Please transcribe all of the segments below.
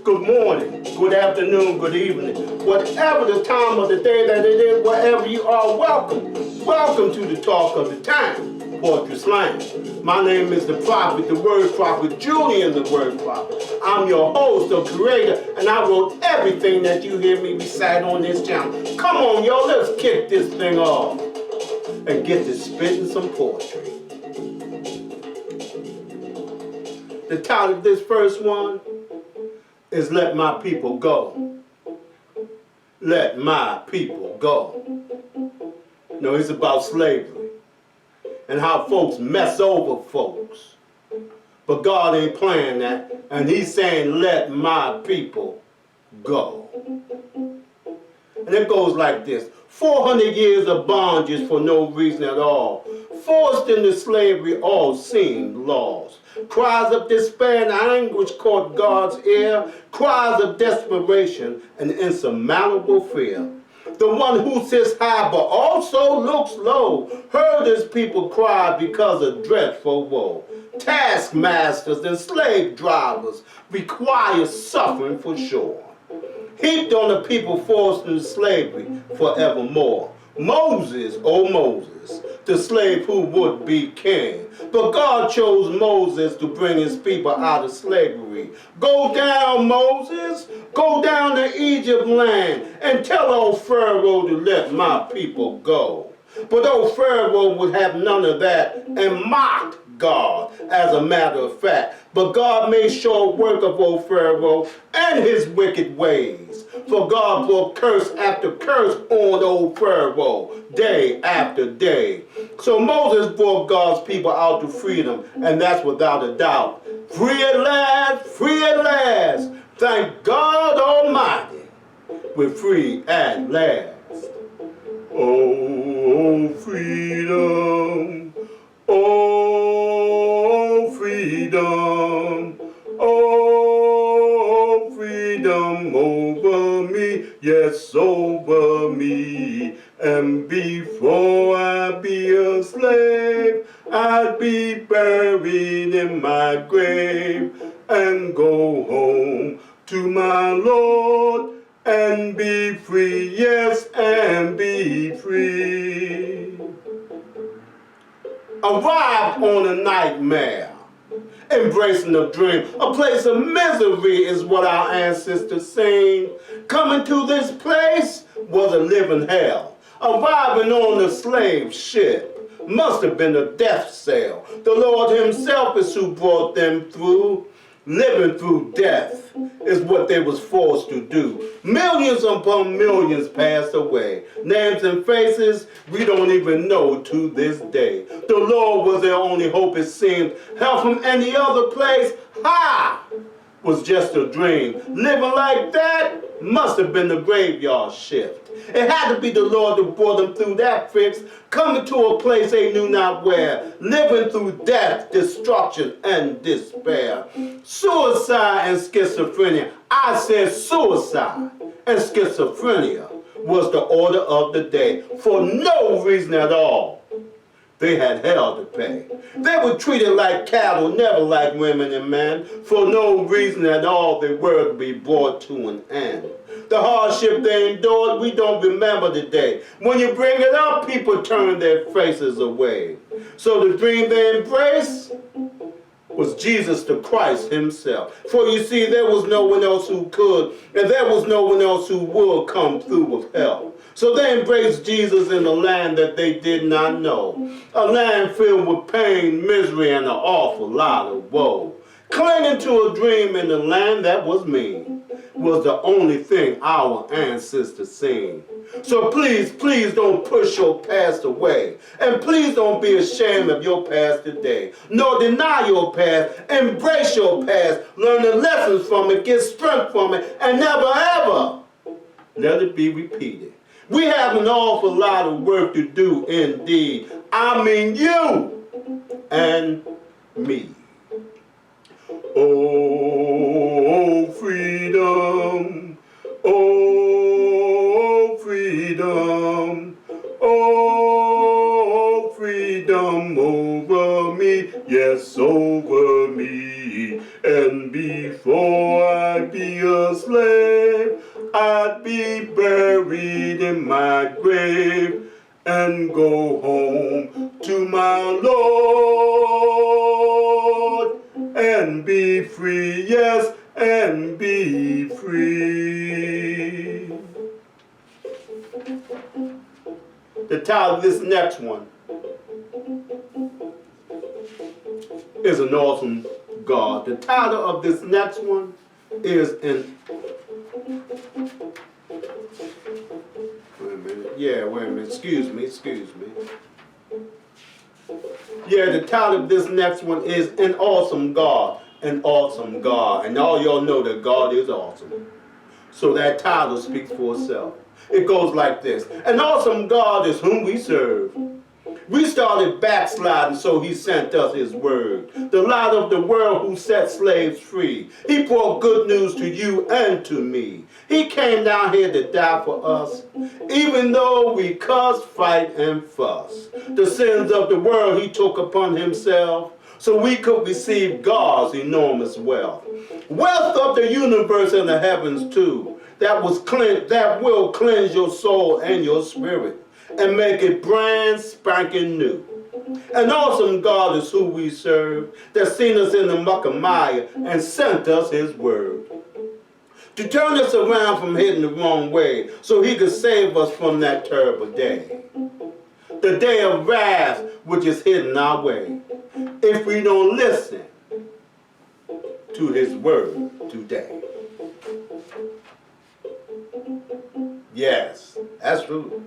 Good morning, good afternoon, good evening. Whatever the time of the day that it is, wherever you are, welcome. Welcome to the talk of the town, Poetry Slam. My name is the prophet, the word prophet, Julian the word prophet. I'm your host, the creator, and I wrote everything that you hear me recite on this channel. Come on, yo, let's kick this thing off and get to spitting some poetry. The title of this first one is Let My People Go. Let my people go. No, it's about slavery and how folks mess over folks. But God ain't playing that, and he's saying, let my people go. And it goes like this. 400 years of bondage for no reason at all. Forced into slavery, all seemed lost. Cries of despair and anguish caught God's ear. Cries of desperation and insurmountable fear. The one who sits high but also looks low heard his people cry because of dreadful woe. Taskmasters and slave drivers require suffering for sure. Heaped on the people forced into slavery forevermore. Moses, oh Moses, the slave who would be king. But God chose Moses to bring his people out of slavery. Go down, Moses, go down to Egypt land and tell old Pharaoh to let my people go. But old Pharaoh would have none of that and mocked God, as a matter of fact. But God made short work of old Pharaoh and his wicked ways. For God brought curse after curse on old Pharaoh, day after day. So Moses brought God's people out to freedom, and that's without a doubt. Free at last, free at last. Thank God Almighty, we're free at last. Oh, freedom, oh, freedom, oh, freedom over me, yes, over me. And before I be a slave, I'd be buried in my grave and go home to my Lord and be free, yes, and be free. Arrived on a nightmare, embracing a dream. A place of misery is what our ancestors sing. Coming to this place was a living hell. Arriving on the slave ship must have been a death cell. The Lord himself is who brought them through. Living through death is what they was forced to do. Millions upon millions passed away. Names and faces we don't even know to this day. The Lord was their only hope, it seemed. Help from any other place, ha! Was just a dream. Living like that must have been the graveyard shift. It had to be the Lord who brought them through that fix, coming to a place they knew not where, living through death, destruction, and despair. Suicide and schizophrenia. I said suicide and schizophrenia was the order of the day for no reason at all. They had hell to pay. They were treated like cattle, never like women and men. For no reason at all, they were to be brought to an end. The hardship they endured, we don't remember the day. When you bring it up, people turn their faces away. So the dream they embraced was Jesus the Christ himself. For you see, there was no one else who could, and there was no one else who would come through with help. So they embraced Jesus in a land that they did not know. A land filled with pain, misery, and an awful lot of woe. Clinging to a dream in the land that was mean was the only thing our ancestors seen. So please, please don't push your past away. And please don't be ashamed of your past today. Nor deny your past. Embrace your past. Learn the lessons from it. Get strength from it. And never ever let it be repeated. We have an awful lot of work to do indeed. I mean you and me. Oh, freedom. Oh, freedom. Oh, freedom over me. Yes, over me. And a slave, I'd be buried in my grave and go home to my Lord and be free, yes, and be free. The title of this next one is An Awesome God. The title of this next one is wait a minute, excuse me. Yeah, the title of this next one is An Awesome God, An Awesome God. And all y'all know that God is awesome. So that title speaks for itself. It goes like this. An awesome God is whom we serve. We started backsliding, so he sent us his word. The light of the world who set slaves free. He brought good news to you and to me. He came down here to die for us, even though we cuss, fight, and fuss. The sins of the world he took upon himself, so we could receive God's enormous wealth. Wealth of the universe and the heavens too, that will cleanse your soul and your spirit and make it brand spanking new. An awesome God is who we serve, that seen us in the muck of mire and sent us his word to turn us around from heading the wrong way so he could save us from that terrible day. The day of wrath which is hidden our way if we don't listen to his word today. Yes, that's true.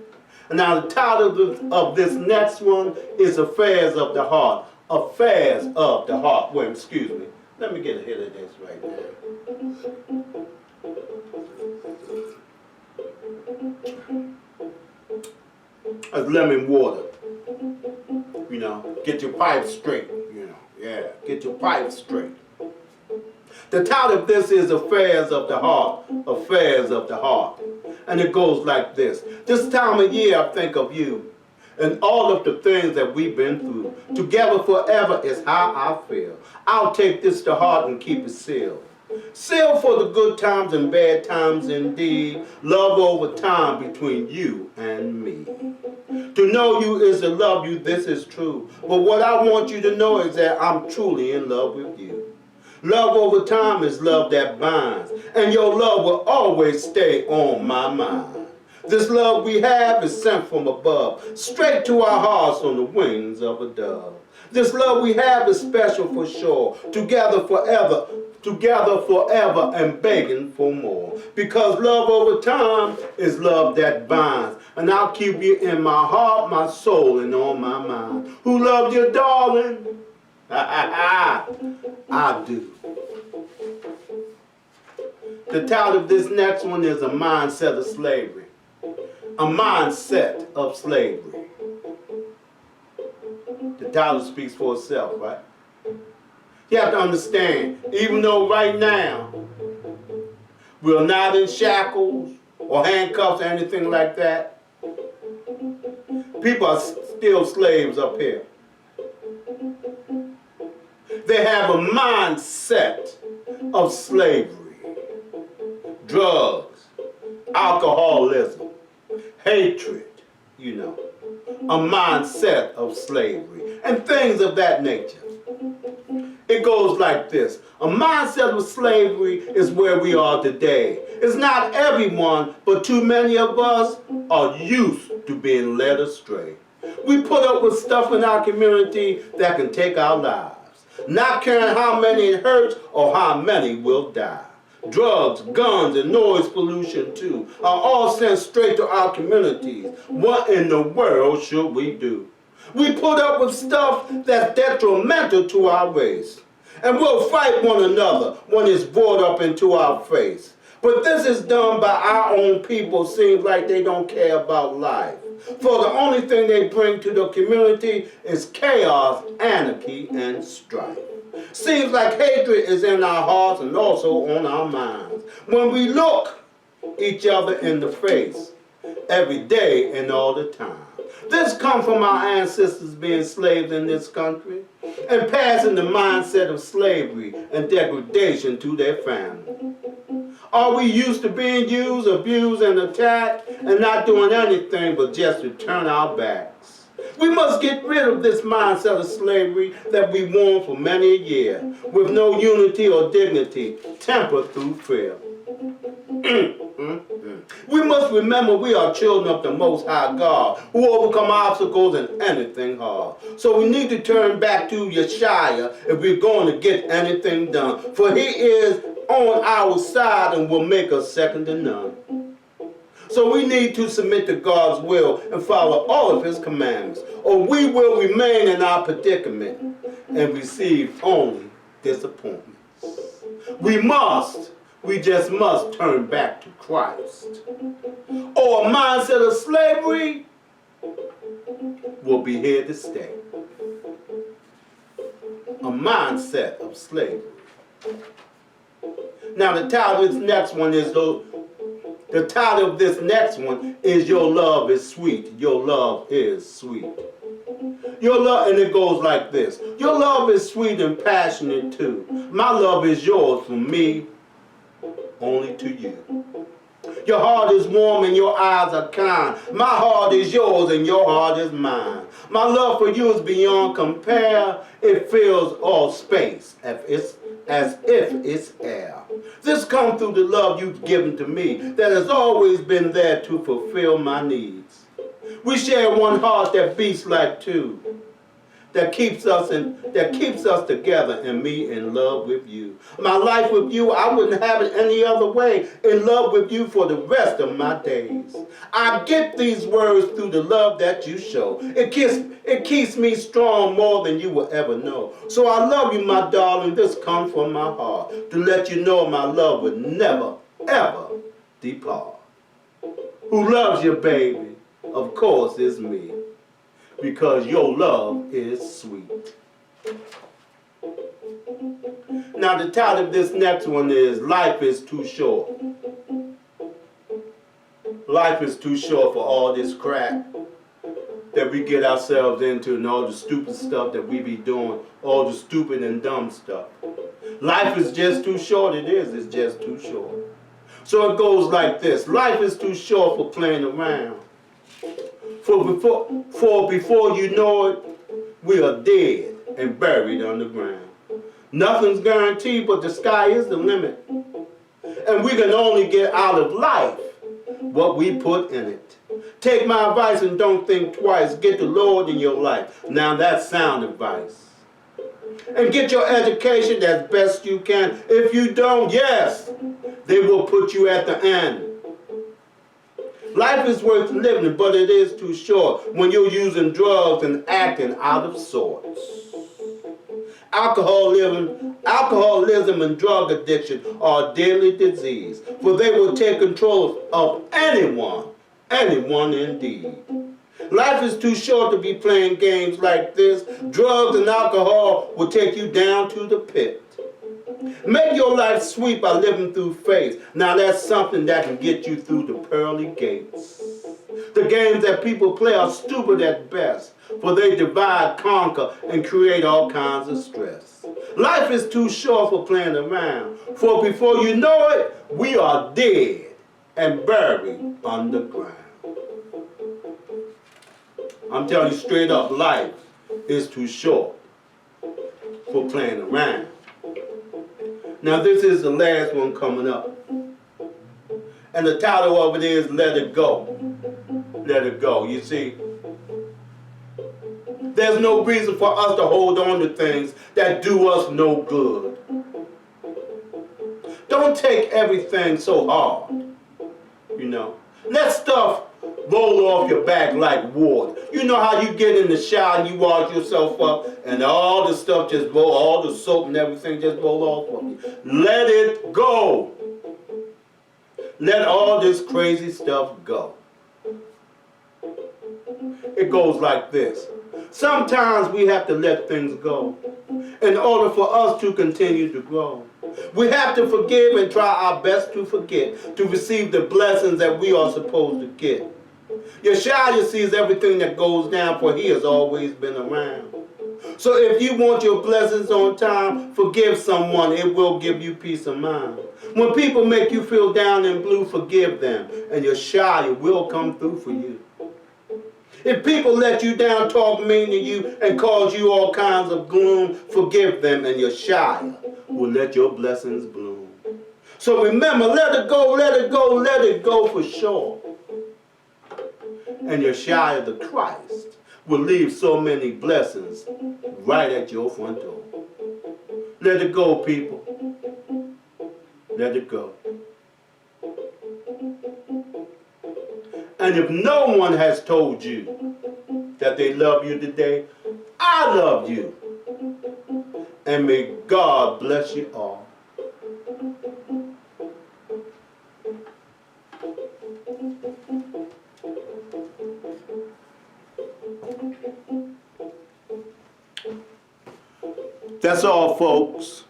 Now the title of this next one is Affairs of the Heart. Affairs of the Heart. Wait, excuse me. Let me get ahead of this right now. That's lemon water. You know, get your pipes straight. You know, yeah, get your pipes straight. The title of this is Affairs of the Heart. Affairs of the Heart. And it goes like this. This time of year I think of you and all of the things that we've been through. Together forever is how I feel. I'll take this to heart and keep it sealed. Sealed for the good times and bad times indeed. Love over time between you and me. To know you is to love you, this is true. But what I want you to know is that I'm truly in love with you. Love over time is love that binds, and your love will always stay on my mind. This love we have is sent from above, straight to our hearts on the wings of a dove. This love we have is special for sure, together forever and begging for more. Because love over time is love that binds, and I'll keep you in my heart, my soul, and on my mind. Who loves you, darling? I do. The title of this next one is A Mindset of Slavery. A mindset of slavery. The title speaks for itself, right? You have to understand, even though right now we're not in shackles or handcuffs or anything like that, people are still slaves up here. They have a mindset of slavery. Drugs, alcoholism, hatred, you know, a mindset of slavery, and things of that nature. It goes like this. A mindset of slavery is where we are today. It's not everyone, but too many of us are used to being led astray. We put up with stuff in our community that can take our lives, not caring how many it hurts or how many will die. Drugs, guns, and noise pollution too are all sent straight to our communities. What in the world should we do? We put up with stuff that's detrimental to our race, and we'll fight one another when it's brought up into our face. But this is done by our own people. Seems like they don't care about life. For the only thing they bring to the community is chaos, anarchy, and strife. Seems like hatred is in our hearts and also on our minds when we look each other in the face every day and all the time. This comes from our ancestors being slaves in this country and passing the mindset of slavery and degradation to their family. Are we used to being used, abused, and attacked, and not doing anything but just to turn our backs? We must get rid of this mindset of slavery that we've worn for many a year, with no unity or dignity, tempered through fear. We must remember we are children of the Most High God, who overcome obstacles and anything hard. So we need to turn back to Yeshua if we're going to get anything done. For he is on our side and will make us second to none. So we need to submit to God's will and follow all of his commandments, or we will remain in our predicament and receive only disappointments. We just must turn back to Christ. Or a mindset of slavery will be here to stay. A mindset of slavery. Now the title of this next one is Your Love is Sweet. Your love is sweet. Your love, and it goes like this. Your love is sweet and passionate too. My love is yours from me only to you. Your heart is warm and your eyes are kind. My heart is yours and your heart is mine. My love for you is beyond compare. It fills all space as if it's air. This comes through the love you've given to me that has always been there to fulfill my needs. We share one heart that beats like two, that keeps us together, and me in love with you. My life with you, I wouldn't have it any other way. In love with you for the rest of my days. I get these words through the love that you show. It keeps me strong more than you will ever know. So I love you, my darling. This comes from my heart to let you know my love would never, ever depart. Who loves you, baby? Of course, it's me. Because your love is sweet. Now the title of this next one is Life is Too Short. Life is too short for all this crap that we get ourselves into and all the stupid stuff that we be doing, all the stupid and dumb stuff. Life is just too short, it's just too short. So it goes like this. Life is too short for playing around. For before you know it, we are dead and buried underground. Nothing's guaranteed, but the sky is the limit. And we can only get out of life what we put in it. Take my advice and don't think twice. Get the Lord in your life. Now that's sound advice. And get your education as best you can. If you don't, yes, they will put you at the end. Life is worth living, but it is too short when you're using drugs and acting out of sorts. Alcoholism and drug addiction are a deadly disease, for they will take control of anyone indeed. Life is too short to be playing games like this. Drugs and alcohol will take you down to the pit. Make your life sweet by living through faith. Now that's something that can get you through the pearly gates. The games that people play are stupid at best, for they divide, conquer, and create all kinds of stress. Life is too short for playing around, for before you know it, we are dead and buried underground. I'm telling you straight up, life is too short for playing around. Now this is the last one coming up. And the title of it is Let It Go. Let it go. You see, there's no reason for us to hold on to things that do us no good. Don't take everything so hard. You know, let stuff roll off your back like water. You know how you get in the shower and you wash yourself up and all the stuff just roll, all the soap and everything just roll off of you. Let it go. Let all this crazy stuff go. It goes like this. Sometimes we have to let things go in order for us to continue to grow. We have to forgive and try our best to forget, to receive the blessings that we are supposed to get. Yeshua sees everything that goes down, for he has always been around. So if you want your blessings on time, forgive someone. It will give you peace of mind. When people make you feel down and blue, forgive them, and your Shire will come through for you. If people let you down, talk mean to you, and cause you all kinds of gloom, forgive them, and your Shire will let your blessings bloom. So remember, let it go, let it go, let it go for sure. And your Shire, the Christ, will leave so many blessings right at your front door. Let it go, people. Let it go. And if no one has told you that they love you today, I love you. And may God bless you all. That's all, folks.